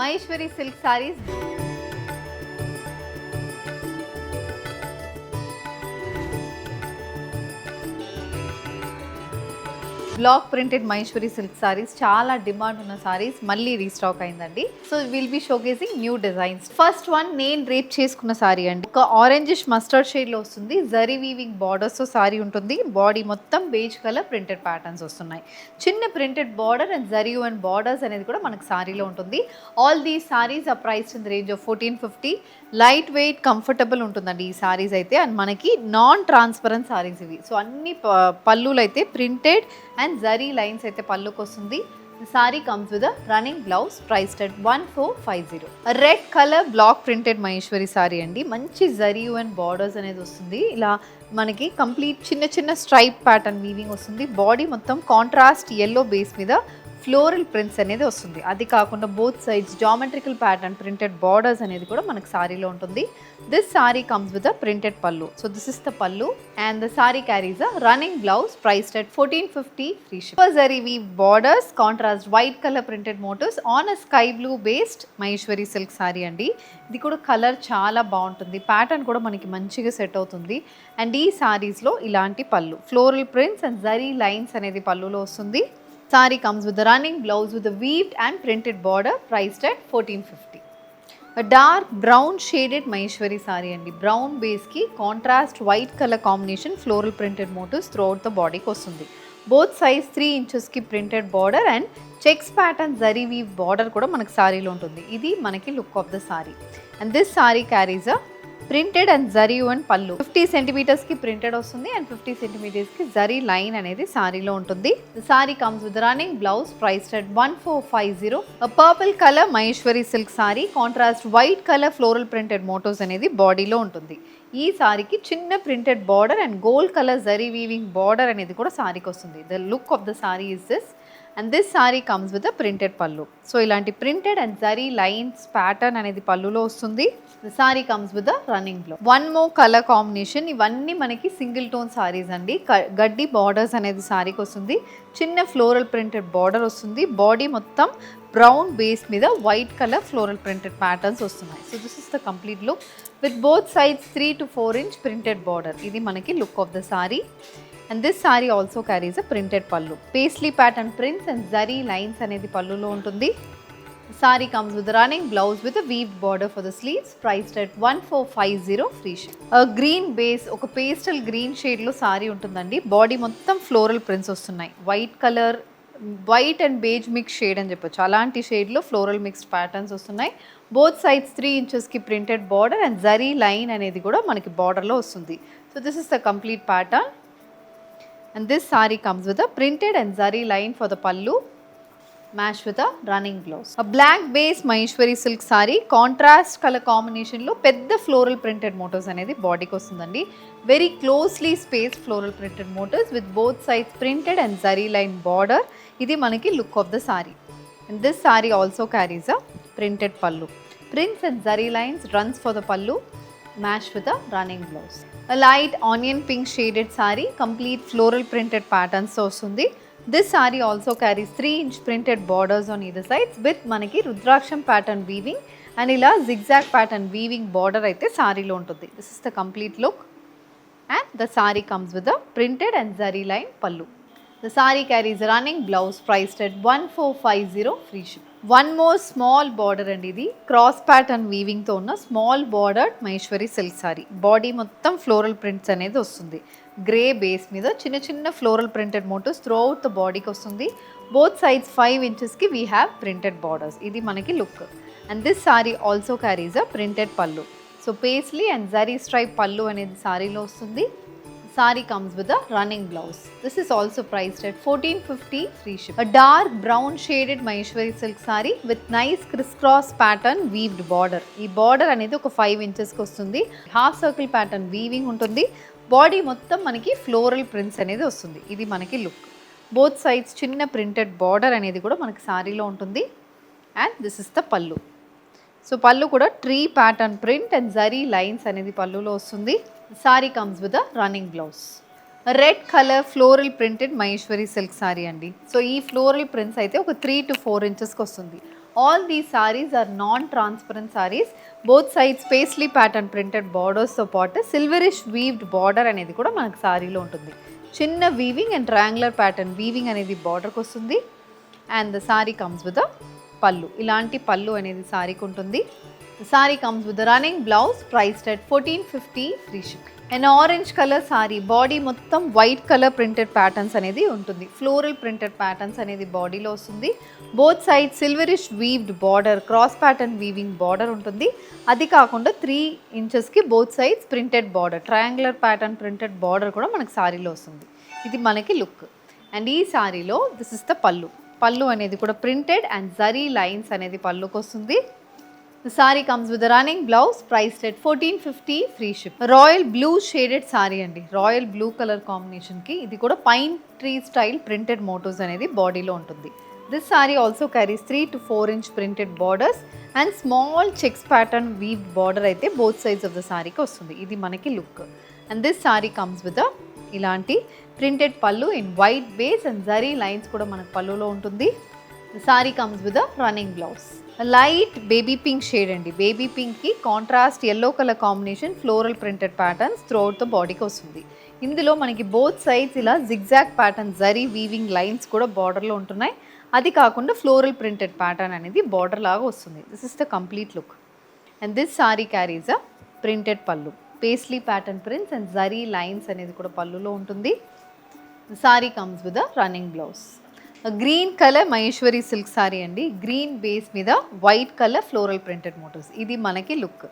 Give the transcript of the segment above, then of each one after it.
Maheshwari silk sarees. Block printed Maheshwari silk saris చాలా demand ఉన్న సారీస్ మళ్ళీ రీస్టాక్ అయిందండి. So will be showcasing new designs. First one నేను drape చేసుకున్న సారీ అండి. ఒక ఆరెంజిష్ మస్టర్డ్ షేడ్ లో వస్తుంది. జరీ వీవింగ్ బార్డర్స్ తో సారీ ఉంటుంది. బాడీ మొత్తం బేజ్ కలర్ ప్రింటెడ్ ప్యాటర్న్స్ వస్తున్నాయి. చిన్న printed border and zari and borders అనేది కూడా మనకు సారీలో ఉంటుంది. All these saris are priced in the range of 1450. Light weight comfortable ఉంటుందండి ఈ సారీస్ అయితే. అండ్ మనకి నాన్ ట్రాన్స్పరెంట్ సారీస్ ఇవి. సో అన్ని పళ్ళులు అయితే ప్రింటెడ్ అండ్ జరీ లైన్స్ అయితే పళ్ళుకి వస్తుంది. Sari comes with running blouse priced at 1450. Red colour black printed Maheshwari sorry అండి. మంచి జరీ అండ్ బార్డర్స్ అనేది వస్తుంది. ఇలా మనకి కంప్లీట్ చిన్న చిన్న స్ట్రైప్ ప్యాటర్న్ వీవింగ్ వస్తుంది. బాడీ మొత్తం కాంట్రాస్ట్ ఎల్లో బేస్ మీద ఫ్లోరల్ ప్రింట్స్ అనేది వస్తుంది. అది కాకుండా both sides geometrical pattern printed borders అనేది కూడా మనకు సారీలో ఉంటుంది. This sorry comes with a printed pallu. So this is the pallu and the sari carries a running blouse priced at 1450 free ship. Zari weave borders contrast white colour printed motifs on a sky blue based Maheshwari silk sari అండి. ఇది కూడా colour చాలా బాగుంటుంది. Pattern కూడా మనకి మంచిగా set అవుతుంది. And ఈ సారీస్లో ఇలాంటి పళ్ళు floral prints and zari lines అనేది పళ్ళులో వస్తుంది. Saree comes with the running blouse with a weaved and printed border priced at 1450. A dark brown shaded Maheshwari saree and brown base ki contrast white color combination floral printed motifs throughout the body ki vastundi. Both size 3 inches ki printed border and checks pattern zari weave border kuda manaku saree lo untundi. Idi manaki look of the saree. And this saree carries a printed and zari and pallu 50 సెంటీమీటర్స్కి printed వస్తుంది and 50 సెంటీమీటర్స్కి zari line అనేది సారీలో ఉంటుంది. Sorry comes with running blouse priced at 1450. Purple colour Maheshwari silk sorry contrast white colour floral printed motifs అనేది బాడీలో ఉంటుంది. ఈ సారీకి చిన్న printed border and gold colour zari weaving border అనేది కూడా సారీకి వస్తుంది. The look of the sari is this. And this sorry comes with a printed pallu. So ఇలాంటి printed and zari lines pattern అనేది పళ్ళులో వస్తుంది. The sari comes with a running blouse. One more colour combination. ఇవన్నీ మనకి సింగిల్ టోన్ సారీస్ అండి. గడ్డి బార్డర్స్ అనేది సారీకి వస్తుంది. చిన్న ఫ్లోరల్ ప్రింటెడ్ బార్డర్ వస్తుంది. బాడీ మొత్తం బ్రౌన్ బేస్ మీద white colour floral printed patterns వస్తున్నాయి. So this is the complete look with both sides 3 to 4 inch printed border. ఇది మనకి look of the sari. And this saree also carries a printed pallu. Paisley pattern prints and zari lines అనేది పళ్ళులో ఉంటుంది. Saree comes with a running blouse with a weaved border for the sleeves priced at 1450 free ship. A green base ఒక pastel green shade లో సారీ ఉంటుందండి. Body మొత్తం floral prints వస్తున్నాయి. White colour white and beige mix shade అని చెప్పొచ్చు. అలాంటి షేడ్లో floral mixed patterns వస్తున్నాయి. బోత్ సైడ్స్ 3 ఇంచెస్కి printed border and zari line అనేది కూడా మనకి బార్డర్లో వస్తుంది. So this is the complete pattern. And this saree comes with a printed and zari line for the pallu matched with a running blouse. A black base Maheshwari silk saree contrast color combination lo pedda floral printed motifs anedi body ki ostundandi. Very closely spaced floral printed motifs with both sides printed and zari line border. Idi manaki look of the saree. And this saree also carries a printed pallu. Prints and zari lines runs for the pallu matched with a running blouse. A light onion pink shaded saree, complete floral printed patterns వస్తుంది. This saree also carries 3 inch printed borders on either sides with మనకి రుద్రాక్షం pattern weaving and ఇలా zigzag pattern weaving border అయితే సారీలో ఉంటుంది. This is the complete look and the saree comes with a printed and zari line pallu. The saree carries a running blouse priced at 1450 free ship. One more small border అండి. ఇది cross pattern వీవింగ్తో ఉన్న small border Maheshwari silk sari. Body మొత్తం floral prints అనేది వస్తుంది. Grey base మీద చిన్న చిన్న floral printed motifs throughout the బాడీకి వస్తుంది. బోత్ సైడ్స్ 5 ఇంచెస్కి వీ హ్యావ్ ప్రింటెడ్ బార్డర్స్. ఇది మనకి look. And this sari also carries a printed pallu. So paisley and zari stripe pallu అనేది సారీలో వస్తుంది. Saree comes with a running blouse. This is also priced at 1450 free ship. A dark brown shaded Maheshwari silk saree with nice crisscross pattern weaved border. ఈ border అనేది ఒక 5 inches కి వస్తుంది. Half circle pattern weaving ఉంటుంది. Body మొత్తం మనకి floral prints అనేది వస్తుంది. ఇది మనకి లుక్. బోత్ సైడ్స్ చిన్న ప్రింటెడ్ బార్డర్ అనేది కూడా మనకి సారీలో ఉంటుంది. అండ్ దిస్ ఇస్ ద పల్లు. సో పళ్ళు కూడా tree pattern print and zari lines అనేది పళ్ళులో వస్తుంది. Sari comes with a running blouse. Red colour floral printed Maheshwari silk sari అండి. సో ఈ ఫ్లోరల్ ప్రింట్స్ అయితే ఒక 3 to 4 ఇంచెస్కి వస్తుంది. All these saris are non transparent saris. Both sides paisley pattern printed బార్డర్స్తో పాటు సిల్వరిష్ వీవ్డ్ బార్డర్ అనేది కూడా మనకు సారీలో ఉంటుంది. చిన్న weaving and triangular pattern weaving అనేది బార్డర్కి వస్తుంది. And the sari comes with pallu. ఇలాంటి పళ్ళు అనేది సారీకి ఉంటుంది. Sorry comes with running blouse priced at 1450 free ship. And orange colour sari, body మొత్తం వైట్ కలర్ ప్రింటెడ్ ప్యాటర్న్స్ అనేది ఉంటుంది. ఫ్లోరల్ ప్రింటెడ్ ప్యాటర్న్స్ అనేది బాడీలో వస్తుంది. Both side silverish weaved border, cross pattern weaving border ఉంటుంది. అది కాకుండా 3 ఇంచెస్కి both sides printed border, triangular pattern printed border కూడా మనకి సారీలో వస్తుంది. ఇది మనకి లుక్. అండ్ ఈ సారీలో దిస్ ఇస్ ద పళ్ళు. పళ్ళు అనేది కూడా ప్రింటెడ్ అండ్ జరీ లైన్స్ అనేది పళ్ళుకి వస్తుంది. The saree comes with a running blouse priced at 1450 free ship. Royal blue shaded saree అండి. రాయల్ బ్లూ కలర్ కాంబినేషన్కి ఇది కూడా pine tree style printed motifs అనేది బాడీలో ఉంటుంది. This sari also carries 3 to 4 inch printed borders and small checks pattern weaved border అయితే both sides of the సారీకి వస్తుంది. ఇది మనకి look. And this sorry comes with ఇలాంటి printed pallu in white base and zari lines కూడా మనకు పళ్ళులో ఉంటుంది. The sari comes with running blouse. Light baby pink shade అండి. బేబీ పింక్కి contrast yellow colour combination floral printed patterns throughout the బాడీకి వస్తుంది. ఇందులో మనకి బోత్ సైడ్స్ ఇలా zigzag pattern zari weaving lines కూడా బార్డర్లో ఉంటున్నాయి. అది కాకుండా ఫ్లోరల్ ప్రింటెడ్ ప్యాటర్న్ అనేది బార్డర్ లాగా వస్తుంది. This is the complete look. And this sorry carries a printed pallu, paisley pattern prints and zari lines అనేది కూడా పళ్ళులో ఉంటుంది. Sorry comes with running blouse. Green colour Maheshwari silk sari అండి. గ్రీన్ బేస్ మీద white colour floral printed motifs. ఇది మనకి look.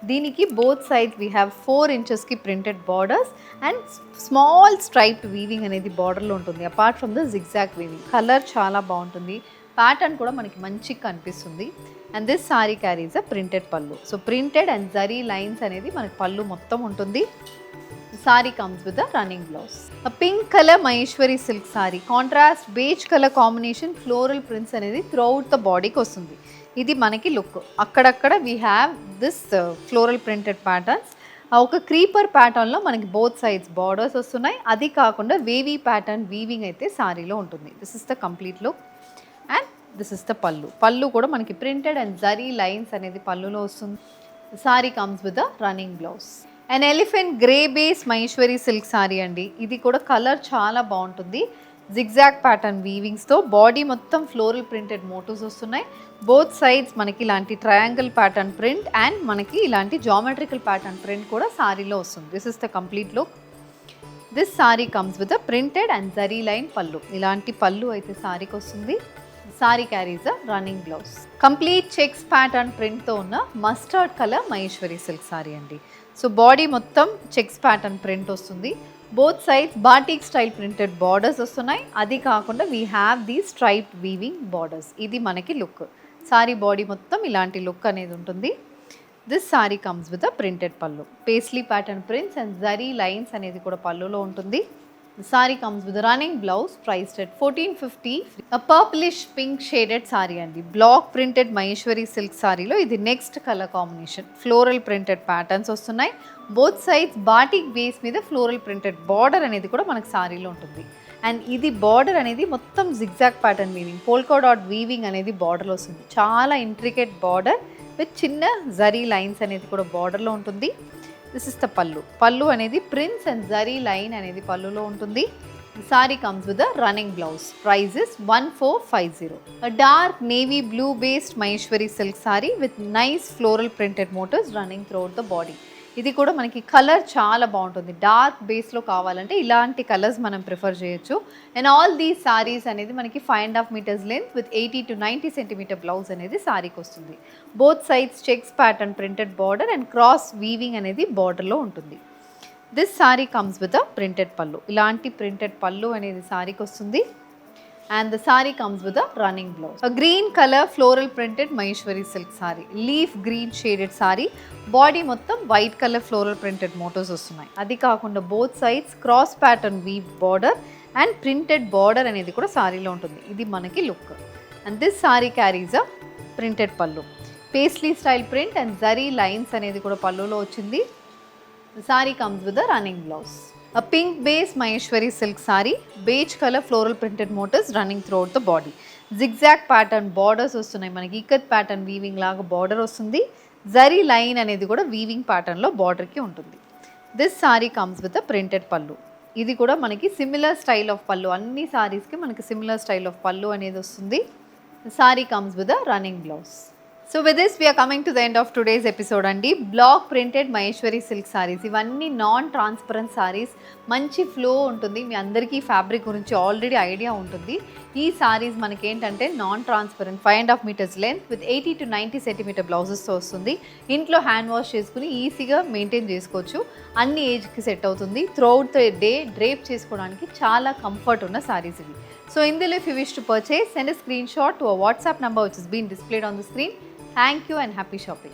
దీనికి both sides we have 4 ఇంచెస్కి printed borders and small striped weaving అనేది బార్డర్లో ఉంటుంది. Apart from the zigzag weaving. Colour చాలా బాగుంటుంది. ప్యాటర్న్ కూడా మనకి మంచిగా కనిపిస్తుంది. And this sorry carries a printed pallu. So printed and zari lines అనేది మనకి పళ్ళు మొత్తం ఉంటుంది. Sorry comes with the running blouse. Pink colour Maheshwari silk sorry, contrast beige colour combination floral prints అనేది త్రూఅవుట్ ద బాడీకి వస్తుంది. ఇది మనకి లుక్. అక్కడక్కడ we have this floral printed patterns. ఒక క్రీపర్ ప్యాటర్న్లో మనకి బోత్ సైడ్స్ బార్డర్స్ వస్తున్నాయి. అది కాకుండా వేవీ ప్యాటర్న్ వీవింగ్ అయితే సారీలో ఉంటుంది. This is the complete look. And this is the పళ్ళు. పళ్ళు కూడా మనకి ప్రింటెడ్ అండ్ జరీ లైన్స్ అనేది పళ్ళులో వస్తుంది. Sari comes with the running blouse. And elephant grey base Maheshwari silk sari అండి. ఇది కూడా కలర్ చాలా బాగుంటుంది. జిగ్జాగ్ ప్యాటర్న్ వీవింగ్స్తో బాడీ మొత్తం ఫ్లోరల్ ప్రింటెడ్ మోటివ్స్ వస్తున్నాయి. బోత్ సైడ్స్ మనకి ఇలాంటి ట్రయాంగిల్ ప్యాటర్న్ ప్రింట్ అండ్ మనకి ఇలాంటి జామెట్రికల్ ప్యాటర్న్ ప్రింట్ కూడా సారీలో వస్తుంది. This is the complete look. This sorry comes with printed and zari line pallu. ఇలాంటి పళ్ళు అయితే సారీకి వస్తుంది. Sari carries a running blouse. Complete checks pattern ప్రింట్తో ఉన్న mustard colour Maheshwari silk sari అండి. సో బాడీ మొత్తం చెక్స్ ప్యాటర్న్ ప్రింట్ వస్తుంది. Both sides batik style printed borders వస్తున్నాయి. అది కాకుండా we have the striped weaving borders. ఇది మనకి లుక్. సారీ బాడీ మొత్తం ఇలాంటి లుక్ అనేది ఉంటుంది. This sorry comes with a printed pallu, paisley pattern prints and zari lines అనేది కూడా పళ్ళులో ఉంటుంది. The saree comes with a running blouse priced at 1450. A purplish pink shaded saree and the block printed Maheshwari silk saree lo idi next color combination. Floral printed patterns vastunnayi. Both sides batik base మీద floral printed border అనేది కూడా మనకి సారీలో ఉంటుంది. And ఇది border అనేది మొత్తం zigzag pattern weaving, polka dot weaving అనేది బార్డర్లో వస్తుంది. చాలా ఇంట్రికేట్ బార్డర్ విత్ చిన్న జరీ లైన్స్ అనేది కూడా బార్డర్లో ఉంటుంది. దిస్ ఇస్ ద పళ్ళు. పళ్ళు అనేది ప్రింట్స్ అండ్ జరీ లైన్ అనేది పళ్ళులో ఉంటుంది. Sorry comes with the running blouse. Price is 1450. Dark navy blue based Maheshwari silk sari with nice floral printed motifs running throughout the body. ఇది కూడా మనకి కలర్ చాలా బాగుంటుంది. డార్క్ బేస్లో కావాలంటే ఇలాంటి కలర్స్ మనం ప్రిఫర్ చేయొచ్చు. అండ్ ఆల్ దీస్ సారీస్ అనేది మనకి 5.5 meters length with 80 to 90 centimeter blouse అనేది సారీకి వస్తుంది. Both sides checks pattern printed border and cross weaving అనేది బార్డర్లో ఉంటుంది. This sorry comes with a printed పళ్ళు. ఇలాంటి ప్రింటెడ్ పళ్ళు అనేది సారీకి వస్తుంది. And the saree comes with a running blouse. A green color floral printed Maheshwari silk saree. Leaf green shaded saree. Body మొత్తం white color floral printed motifs వస్తున్నాయి. అది కాకుండా both sides cross pattern weave border and printed border అనేది కూడా సారీలో ఉంటుంది. ఇది మనకి look. And this saree carries a printed pallu. Paisley style print and zari lines అనేది కూడా పళ్ళులో వచ్చింది. The saree comes with a running blouse. A pink base Maheshwari silk saree, beige color floral printed motifs running throughout the body. Zigzag pattern borders వస్తున్నాయి మనకి, ikat pattern weaving లాగా border వస్తుంది, zari line అనేది కూడా వీవింగ్ ప్యాటర్న్లో బార్డర్కి ఉంటుంది. This sorry comes with a printed పళ్ళు. ఇది కూడా మనకి సిమిలర్ స్టైల్ ఆఫ్ పళ్ళు, అన్ని సారీస్కి మనకి సిమిలర్ స్టైల్ ఆఫ్ పళ్ళు అనేది వస్తుంది. Sari comes with a running blouse. So with this we're coming to the end of today's episode అండి. Block printed Maheshwari silk saris, ఇవన్నీ నాన్ ట్రాన్స్పరెంట్ సారీస్, మంచి ఫ్లో ఉంటుంది. మీ అందరికీ ఫ్యాబ్రిక్ గురించి ఆల్రెడీ ఐడియా ఉంటుంది. ఈ సారీస్ మనకి ఏంటంటే non transparent 5.5 metres length with 80 to 90 centimetre బ్లౌజెస్తో వస్తుంది. ఇంట్లో హ్యాండ్ వాష్ చేసుకుని ఈజీగా మెయింటైన్ చేసుకోవచ్చు, అన్ని ఏజ్కి సెట్ అవుతుంది. త్రూఅవుట్ ద డే డ్రేప్ చేసుకోవడానికి చాలా కంఫర్ట్ ఉన్న సారీస్ ఇవి. So in the if you wish to purchase, send a screenshot to a WhatsApp number which has been displayed on the screen. Thank you and happy shopping.